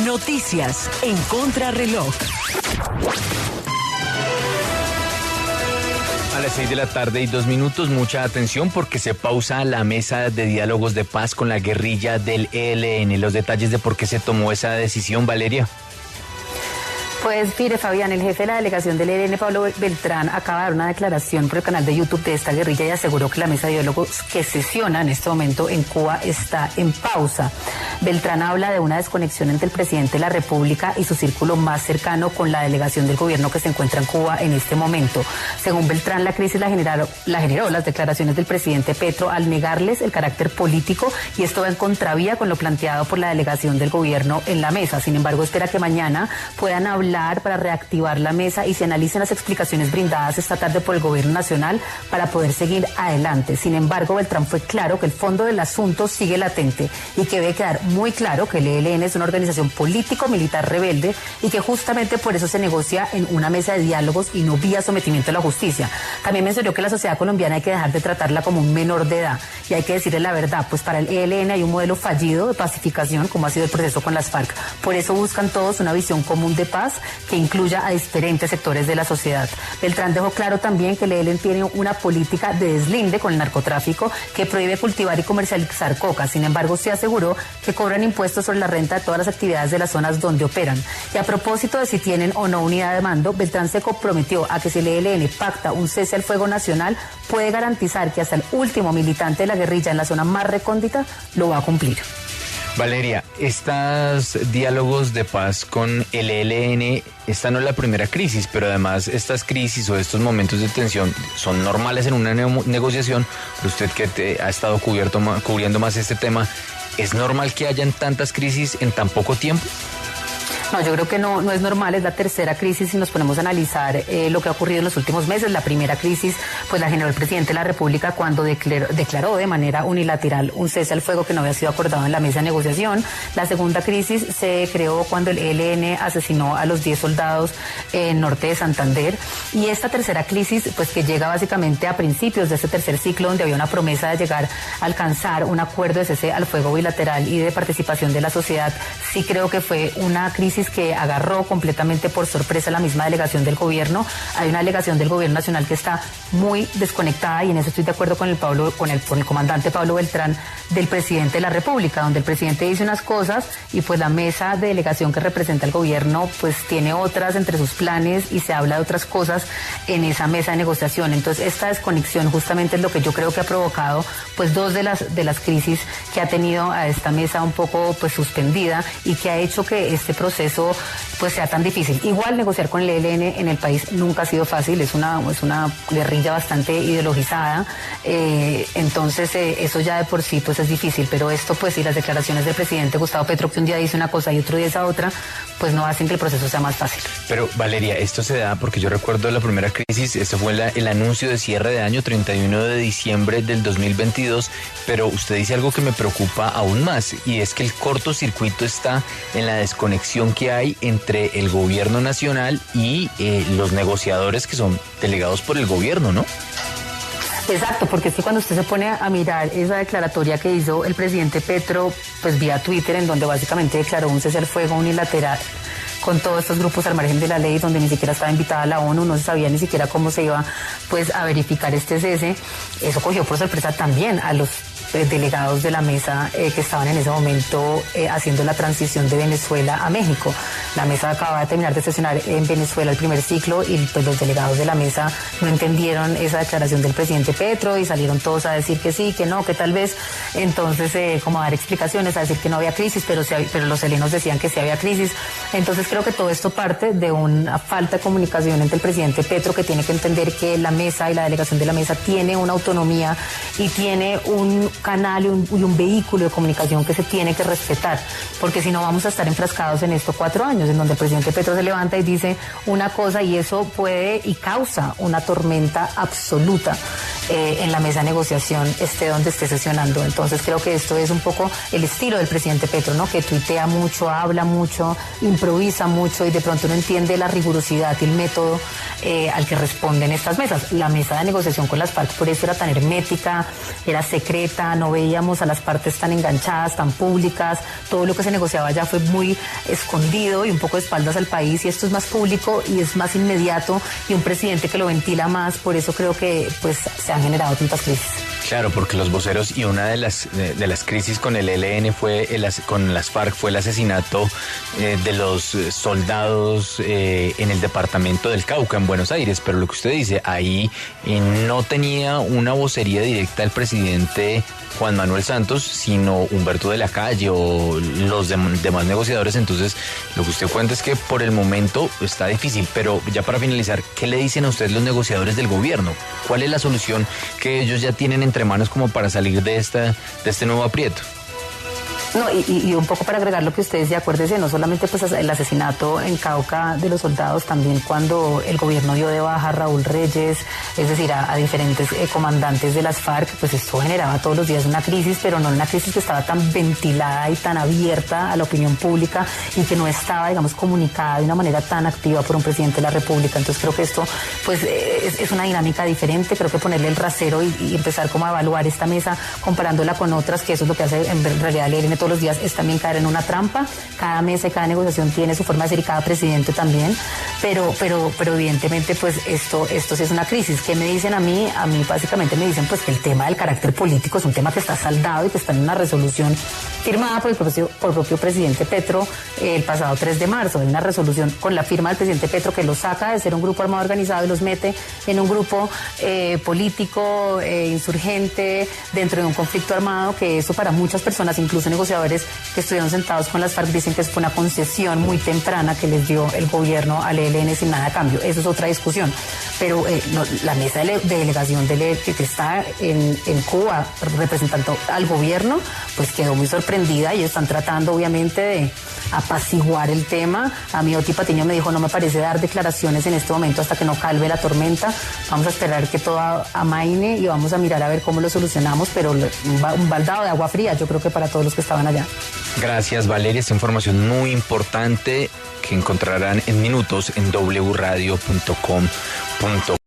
Noticias en Contrarreloj. A las 6:02 p.m, mucha atención porque se pausa la mesa de diálogos de paz con la guerrilla del ELN. Los detalles de por qué se tomó esa decisión, Valeria. Pues mire, Fabián, el jefe de la delegación del ELN, Pablo Beltrán, acaba de dar una declaración por el canal de YouTube de esta guerrilla y aseguró que la mesa de diálogos que sesiona en este momento en Cuba está en pausa. Beltrán habla de una desconexión entre el presidente de la República y su círculo más cercano con la delegación del gobierno que se encuentra en Cuba en este momento. Según Beltrán, la crisis la generó las declaraciones del presidente Petro al negarles el carácter político, y esto va en contravía con lo planteado por la delegación del gobierno en la mesa. Sin embargo, espera que mañana puedan hablar para reactivar la mesa y se analicen las explicaciones brindadas esta tarde por el gobierno nacional para poder seguir adelante. Sin embargo, Beltrán fue claro que el fondo del asunto sigue latente y que debe quedar muy claro que el ELN es una organización político-militar rebelde y que justamente por eso se negocia en una mesa de diálogos y no vía sometimiento a la justicia. También mencionó que la sociedad colombiana hay que dejar de tratarla como un menor de edad y hay que decirle la verdad, pues para el ELN hay un modelo fallido de pacificación como ha sido el proceso con las FARC. Por eso buscan todos una visión común de paz que incluya a diferentes sectores de la sociedad. Beltrán dejó claro también que el ELN tiene una política de deslinde con el narcotráfico que prohíbe cultivar y comercializar coca. Sin embargo, se aseguró que cobran impuestos sobre la renta de todas las actividades de las zonas donde operan. Y a propósito de si tienen o no unidad de mando, Beltrán se comprometió a que si el ELN pacta un cese al fuego nacional, puede garantizar que hasta el último militante de la guerrilla en la zona más recóndita lo va a cumplir. Valeria, estos diálogos de paz con el ELN, esta no es la primera crisis, pero además estas crisis o estos momentos de tensión son normales en una negociación. Pero usted que ha estado cubriendo más este tema, ¿es normal que hayan tantas crisis en tan poco tiempo? No, yo creo que no es normal, es la tercera crisis si nos ponemos a analizar lo que ha ocurrido en los últimos meses. La primera crisis pues la generó el presidente de la República cuando declaró de manera unilateral un cese al fuego que no había sido acordado en la mesa de negociación. La segunda crisis se creó cuando el ELN asesinó a los 10 soldados en norte de Santander. Y esta tercera crisis pues que llega básicamente a principios de este tercer ciclo, donde había una promesa de llegar a alcanzar un acuerdo de cese al fuego bilateral y de participación de la sociedad. Sí creo que fue una crisis que agarró completamente por sorpresa la misma delegación del gobierno. Hay una delegación del gobierno nacional que está muy desconectada, y en eso estoy de acuerdo con el comandante Pablo Beltrán, del presidente de la República, donde el presidente dice unas cosas y pues la mesa de delegación que representa al gobierno pues tiene otras entre sus planes y se habla de otras cosas en esa mesa de negociación. Entonces esta desconexión justamente es lo que yo creo que ha provocado pues dos de las crisis que ha tenido a esta mesa un poco pues suspendida y que ha hecho que este proceso pues sea tan difícil. Igual negociar con el ELN en el país nunca ha sido fácil, es una guerrilla bastante ideologizada, entonces eso ya de por sí pues es difícil, pero esto pues y las declaraciones del presidente Gustavo Petro, que un día dice una cosa y otro día esa otra, pues no hacen que el proceso sea más fácil. Pero Valeria, esto se da porque yo recuerdo la primera crisis, esto fue el anuncio de cierre de año 31 de diciembre del 2022, pero usted dice algo que me preocupa aún más, y es que el cortocircuito está en la desconexión que hay entre el gobierno nacional y los negociadores que son delegados por el gobierno, ¿no? Exacto, porque es que cuando usted se pone a mirar esa declaratoria que hizo el presidente Petro, pues vía Twitter, en donde básicamente declaró un cese al fuego unilateral con todos estos grupos al margen de la ley, donde ni siquiera estaba invitada la ONU, no se sabía ni siquiera cómo se iba pues a verificar este cese. Eso cogió por sorpresa también a los delegados de la mesa que estaban en ese momento haciendo la transición de Venezuela a México. La mesa acaba de terminar de sesionar en Venezuela el primer ciclo y pues los delegados de la mesa no entendieron esa declaración del presidente Petro y salieron todos a decir que sí, que no, que tal vez. Entonces como a dar explicaciones, a decir que no había crisis, pero los helenos decían que sí había crisis. Entonces creo que todo esto parte de una falta de comunicación entre el presidente Petro, que tiene que entender que la mesa y la delegación de la mesa tiene una autonomía y tiene un canal y un vehículo de comunicación que se tiene que respetar, porque si no vamos a estar enfrascados en estos 4 años, en donde el presidente Petro se levanta y dice una cosa y eso puede y causa una tormenta absoluta en la mesa de negociación esté donde esté sesionando. Entonces creo que esto es un poco el estilo del presidente Petro, ¿no? Que tuitea mucho, habla mucho, improvisa mucho y de pronto no entiende la rigurosidad y el método al que responden estas mesas. La mesa de negociación con las FARC por eso era tan hermética, era secreta, no veíamos a las partes tan enganchadas, tan públicas, todo lo que se negociaba ya fue muy escondido y un poco de espaldas al país, y esto es más público y es más inmediato y un presidente que lo ventila más, por eso creo que pues se han generado tantas crisis. Claro, porque los voceros y una de las crisis con el ELN con las FARC fue el asesinato de los soldados en el departamento del Cauca, en Buenos Aires. Pero lo que usted dice, ahí no tenía una vocería directa el presidente Juan Manuel Santos, sino Humberto de la Calle o los demás negociadores. Entonces, lo que usted cuenta es que por el momento está difícil. Pero ya para finalizar, ¿qué le dicen a usted los negociadores del gobierno? ¿Cuál es la solución que ellos ya tienen entre manos como para salir de este nuevo aprieto? No, y un poco para agregar lo que usted decía, acuérdese, no solamente pues el asesinato en Cauca de los soldados, también cuando el gobierno dio de baja a Raúl Reyes, es decir, a diferentes comandantes de las FARC, pues esto generaba todos los días una crisis, pero no una crisis que estaba tan ventilada y tan abierta a la opinión pública y que no estaba, digamos, comunicada de una manera tan activa por un presidente de la República. Entonces creo que esto pues es una dinámica diferente. Creo que ponerle el rasero y empezar como a evaluar esta mesa comparándola con otras, que eso es lo que hace en realidad el ELN todos los días, es también caer en una trampa. Cada mesa y cada negociación tiene su forma de ser y cada presidente también, pero evidentemente pues esto sí es una crisis. ¿Qué me dicen a mí? A mí básicamente me dicen pues que el tema del carácter político es un tema que está saldado y que está en una resolución firmada por el propio presidente Petro el pasado 3 de marzo. Hay una resolución con la firma del presidente Petro que lo saca de ser un grupo armado organizado y los mete en un grupo político, insurgente, dentro de un conflicto armado, que eso para muchas personas, incluso negociadores que estuvieron sentados con las FARC, dicen que fue una concesión muy temprana que les dio el gobierno al ELN sin nada a cambio. Eso es otra discusión. Pero la mesa de delegación que está en Cuba representando al gobierno, pues quedó muy sorprendida y están tratando obviamente de apaciguar el tema. A mí Oti Patiño me dijo, no me parece dar declaraciones en este momento hasta que no calme la tormenta. Vamos a esperar que todo amaine y vamos a mirar a ver cómo lo solucionamos, pero un baldado de agua fría, yo creo que para todos los que estaban allá. Gracias, Valeria. Esta información muy importante que encontrarán en minutos en wradio.com.co.